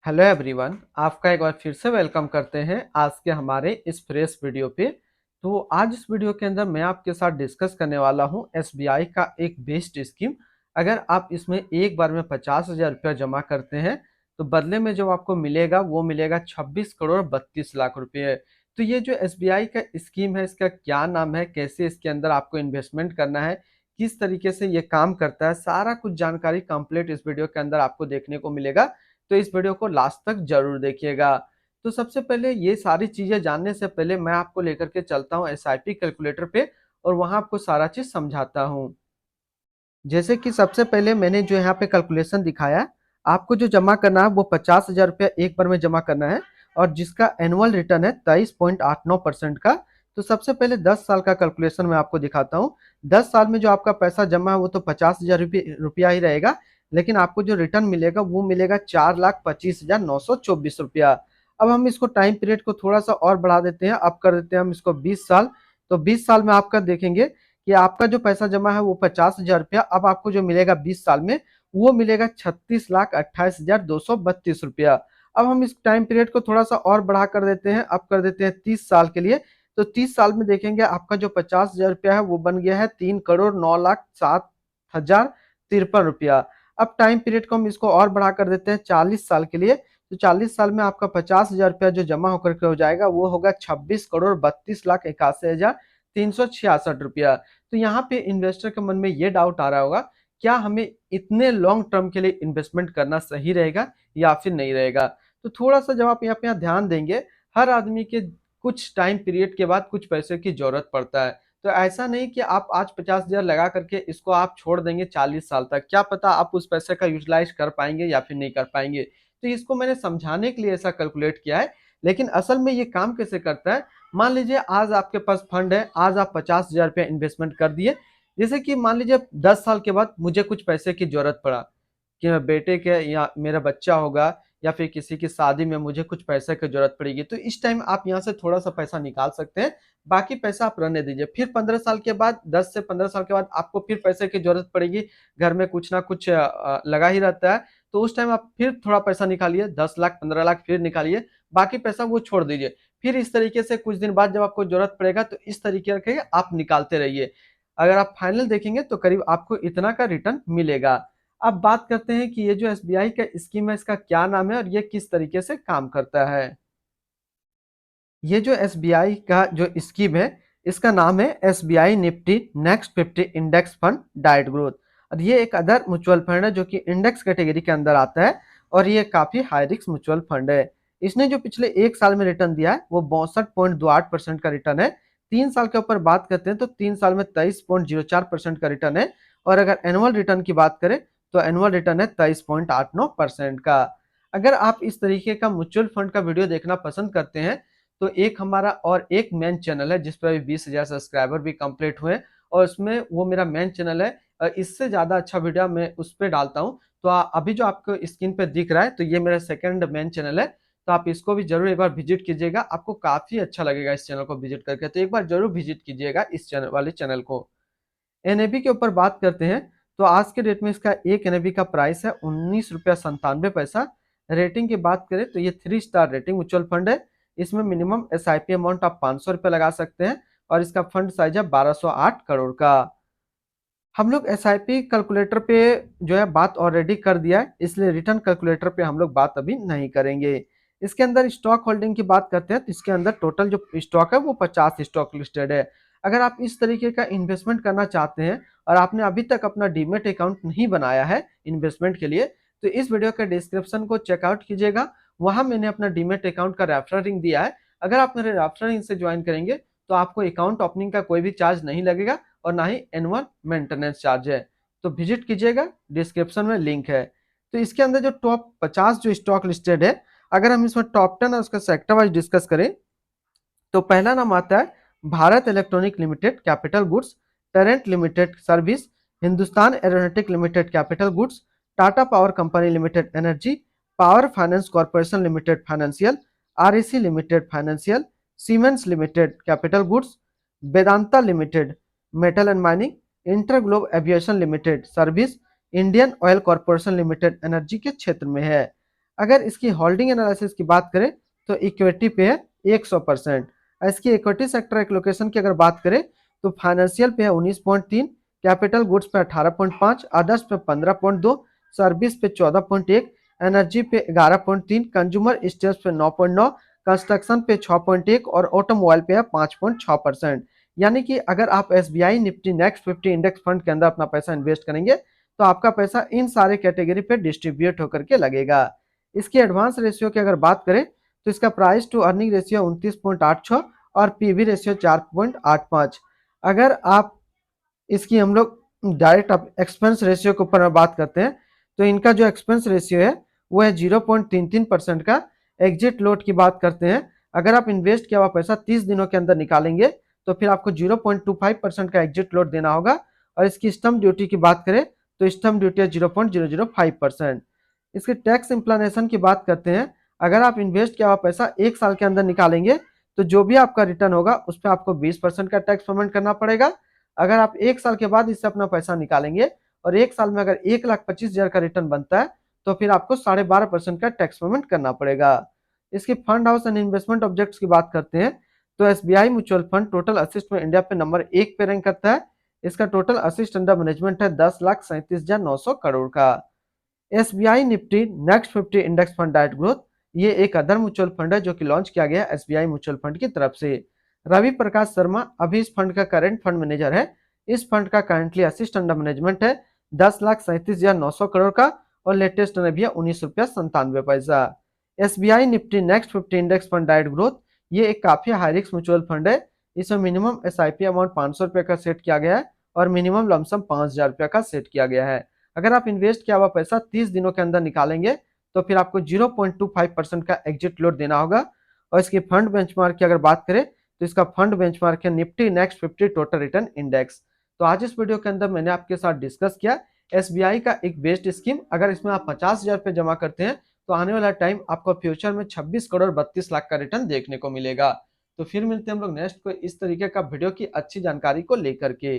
Hello everyone, आपका एक बार फिर से वेलकम करते हैं आज के हमारे इस फ्रेश वीडियो पे। तो आज इस वीडियो के अंदर मैं आपके साथ डिस्कस करने वाला हूं एसबीआई का एक बेस्ट स्कीम। अगर आप इसमें एक बार में 50,000 रुपया जमा करते हैं तो बदले में जो आपको मिलेगा वो मिलेगा 26 करोड़ 32 लाख रुपए। तो ये जो एसबीआई का स्कीम है, इसका क्या नाम है, कैसे इसके अंदर आपको इन्वेस्टमेंट करना है, किस तरीके से ये काम करता है, सारा कुछ जानकारी कंप्लीट इस वीडियो के अंदर आपको देखने को मिलेगा। तो इस वीडियो को लास्ट तक जरूर देखिएगा। तो सबसे पहले ये सारी चीजें जानने से पहले मैं आपको लेकर के चलता हूँ एसआईपी कैलकुलेटर पे और वहां आपको सारा चीज समझाता हूँ। जैसे कि सबसे पहले मैंने जो यहाँ पे कैलकुलेशन दिखाया, आपको जो जमा करना है वो 50,000 रुपया एक बार में जमा करना है और जिसका एनुअल रिटर्न है 23.89% का। तो सबसे पहले 10 साल का कैलकुलेशन मैं आपको दिखाता हूँ। 10 साल में जो आपका पैसा जमा है वो तो 50,000 रुपया ही रहेगा, लेकिन आपको जो रिटर्न मिलेगा वो मिलेगा 4,25,924 रुपया। अब हम इसको टाइम पीरियड को थोड़ा सा और बढ़ा देते हैं, अब कर देते हैं हम इसको 20 साल। तो 20 साल में आपका देखेंगे कि आपका जो पैसा जमा है वो 50,000 रुपया, अब आपको जो मिलेगा 20 साल में वो मिलेगा 36,28,232 रुपया। अब हम इस टाइम पीरियड को थोड़ा सा और बढ़ा कर देते हैं, अब कर देते हैं 30 साल के लिए। तो 30 साल में देखेंगे आपका जो 50,000 रुपया है वो बन गया है 3,09,07,053 रुपया। अब टाइम पीरियड को हम इसको और बढ़ा कर देते हैं 40 साल के लिए। तो 40 साल में आपका 50,000 रुपया जो जमा होकर के हो जाएगा वो होगा 26,32,81,366 रुपया। तो यहाँ पे इन्वेस्टर के मन में ये डाउट आ रहा होगा, क्या हमें इतने लॉन्ग टर्म के लिए इन्वेस्टमेंट करना सही रहेगा या फिर नहीं रहेगा। तो थोड़ा सा जब आप यहाँ पे ध्यान देंगे, हर आदमी के कुछ टाइम पीरियड के बाद कुछ पैसे की जरूरत पड़ता है। तो ऐसा नहीं कि आप आज 50,000 लगा करके इसको आप छोड़ देंगे 40 साल तक, क्या पता आप उस पैसे का यूटिलाइज कर पाएंगे या फिर नहीं कर पाएंगे। तो इसको मैंने समझाने के लिए ऐसा कैलकुलेट किया है। लेकिन असल में ये काम कैसे करता है, मान लीजिए आज आपके पास फंड है, आज आप 50,000 रुपया इन्वेस्टमेंट कर दिए। जैसे कि मान लीजिए 10 साल के बाद मुझे कुछ पैसे की जरूरत पड़ा कि मैं बेटे के या मेरा बच्चा होगा या फिर किसी की शादी में मुझे कुछ पैसे की जरूरत पड़ेगी, तो इस टाइम आप यहाँ से थोड़ा सा पैसा निकाल सकते हैं। बाकी पैसा आप रहने दीजिए। फिर 15 साल के बाद, 10 से 15 साल के बाद आपको फिर पैसे की जरूरत पड़ेगी, घर में कुछ ना कुछ लगा ही रहता है। तो उस टाइम आप फिर थोड़ा पैसा निकालिए, 10 लाख 15 लाख फिर निकालिए, बाकी पैसा वो छोड़ दीजिए। फिर इस तरीके से कुछ दिन बाद जब आपको जरूरत पड़ेगा तो इस तरीके के आप निकालते रहिए। अगर आप फाइनल देखेंगे तो करीब आपको इतना का रिटर्न मिलेगा। अब बात करते हैं कि ये जो एसबीआई का स्कीम है इसका क्या नाम है और ये किस तरीके से काम करता है। ये जो एसबीआई का जो स्कीम है इसका नाम है SBI Nifty next 50 index fund diet growth. और ये एक अदर म्यूचुअल फंड है जो कि इंडेक्स कैटेगरी के अंदर आता है और ये काफी हाई रिस्क म्यूचुअल फंड है। इसने जो पिछले एक साल में रिटर्न दिया है वो 62.28% का रिटर्न है। 3 साल के ऊपर बात करते हैं तो 3 साल में 23.04% का रिटर्न है। और अगर एनुअल रिटर्न की बात करें तो एनुअल रिटर्न है 23.89% का। अगर आप इस तरीके का म्यूचुअल फंड का वीडियो देखना पसंद करते हैं तो एक हमारा और एक मेन चैनल है जिस पर 20,000 सब्सक्राइबर भी कंप्लीट हुए और उसमें वो मेरा मेन चैनल है। इससे ज्यादा अच्छा वीडियो मैं उस पर डालता हूँ। तो अभी जो आपको स्क्रीन पे दिख रहा है तो ये मेरा सेकंड मेन चैनल है। तो आप इसको भी जरूर एक बार विजिट कीजिएगा, आपको काफी अच्छा लगेगा इस चैनल को विजिट करके। तो एक बार जरूर विजिट कीजिएगा इस चैनल वाले चैनल को। एनएबी के ऊपर बात करते हैं तो आज के डेट में इसका एक एनएबी का प्राइस है 19 रुपया 97 पैसा। रेटिंग की बात करें तो ये 3 स्टार रेटिंग म्यूचुअल फंड है। इसमें मिनिमम एसआईपी अमाउंट आप 500 रुपया लगा सकते हैं और इसका फंड साइज है 1208 करोड़ का। हम लोग एसआईपी कैलकुलेटर पे जो है बात ऑलरेडी कर दिया है, इसलिए रिटर्न कैलकुलेटर पे हम लोग बात अभी नहीं करेंगे। इसके अंदर स्टॉक होल्डिंग की बात करते हैं तो इसके अंदर टोटल जो स्टॉक है वो 50 स्टॉक लिस्टेड है। अगर आप इस तरीके का इन्वेस्टमेंट करना चाहते हैं और आपने अभी तक अपना डीमेट अकाउंट नहीं बनाया है इन्वेस्टमेंट के लिए, तो इस वीडियो के डिस्क्रिप्शन को चेकआउट कीजिएगा। वहां मैंने अपना डीमेट अकाउंट का रेफरल लिंक दिया है। अगर आप मेरे रेफरल लिंक से ज्वाइन करेंगे तो आपको अकाउंट ओपनिंग का कोई भी चार्ज नहीं लगेगा और ना ही एनुअल मेंटेनेंस चार्ज है। तो विजिट कीजिएगा, डिस्क्रिप्शन में लिंक है। तो इसके अंदर जो टॉप 50 जो स्टॉक लिस्टेड है, अगर हम इसमें टॉप 10 और उसका सेक्टर वाइज डिस्कस करें तो पहला नाम आता है Bharat electronic limited capital goods, Torrent limited service, Hindustan aeronautic limited capital goods, Tata power company limited energy, power finance corporation limited financial, REC limited financial, siemens limited capital goods, Vedanta limited metal and mining, InterGlobe aviation limited service, Indian oil corporation limited energy के क्षेत्र में है। अगर इसकी holding analysis की बात करें तो इक्विटी पे है 100%। इसकी इक्विटी सेक्टर एलोकेशन की अगर बात करें तो फाइनेंशियल पे है 19.3, कैपिटल गुड्स पे 18.5, अदर्स पे 15.2, सर्विस पे 14.1, एनर्जी पे 11.3, कंज्यूमर स्टेट्स पे 9.9, कंस्ट्रक्शन पे 6.1 और ऑटोमोबाइल पे है 5.6%। यानी कि अगर आप SBI Nifty next 50 index fund के अंदर अपना पैसा इन्वेस्ट करेंगे तो आपका पैसा इन सारे कैटेगरी पे डिस्ट्रीब्यूट होकर के लगेगा। इसकी एडवांस रेशियो की अगर बात करें तो इसका प्राइस टू अर्निंग रेशियो 29.86 और पीवी रेशियो 4.85। अगर आप इसकी हम लोग डायरेक्ट एक्सपेंस रेशियो के ऊपर बात करते हैं तो इनका जो एक्सपेंस रेशियो है वो है 0.33% का। एग्जिट लोड की बात करते हैं, अगर आप इन्वेस्ट किया हुआ पैसा 30 दिनों के अंदर निकालेंगे तो फिर आपको 0.25% का एग्जिट लोड देना होगा। और इसकी स्टम्प ड्यूटी की बात करें तो स्टम्प ड्यूटी है 0.005%। इसके टैक्स इम्प्लानेशन की बात करते हैं, अगर आप इन्वेस्ट किया हुआ पैसा 1 साल के अंदर निकालेंगे तो जो भी आपका रिटर्न होगा उस पर आपको 20% का टैक्स पेमेंट करना पड़ेगा। अगर आप 1 साल के बाद इससे अपना पैसा निकालेंगे और 1 साल में अगर 1,25,000 का रिटर्न बनता है तो फिर आपको 12.5% का टैक्स पेमेंट करना पड़ेगा। इसकी fund house and investment objects की बात करते हैं तो SBI mutual fund total assist में इंडिया पे नंबर 1 पे रैंक करता है। इसका टोटल असिस्ट अंडर मैनेजमेंट है 10,37,900 करोड़ का। SBI Nifty next 50 index fund diet growth, ये एक अदर म्यूचुअल फंड है जो कि लॉन्च किया गया है एसबीआई म्यूचुअल फंड की तरफ से। रवि प्रकाश शर्मा अभी इस फंड का करंट फंड मैनेजर है। इस फंड का करंटली असिस्ट अंडर मैनेजमेंट है 10,37,900 करोड़ का और लेटेस्ट अभी है 19 रुपया 97 पैसा। SBI Nifty next 50 index fund diet growth, ये एक काफी हाई रिस्क म्यूचुअल फंड है। इसमें मिनिमम एसआईपी अमाउंट 500 रुपये का सेट किया गया है और मिनिमम लमसम 5,000 रुपया का सेट किया गया है। अगर आप इन्वेस्ट किया हुआ पैसा 30 दिनों के अंदर निकालेंगे तो फिर आपको 0.25% का एग्जिट लोड देना होगा। और इसकी फंड बेंचमार्क की अगर बात करें तो इसका फंड बेंचमार्क है Nifty next 50 total return index. तो आज इस वीडियो के अंदर मैंने आपके साथ डिस्कस किया एसबीआई का एक बेस्ट स्कीम। अगर इसमें आप 50,000 रुपये जमा करते हैं तो आने वाला टाइम आपको फ्यूचर में 26 करोड़ 32 लाख का रिटर्न देखने को मिलेगा। तो फिर मिलते हैं हम लोग नेक्स्ट को इस तरीके का वीडियो की अच्छी जानकारी को लेकर के।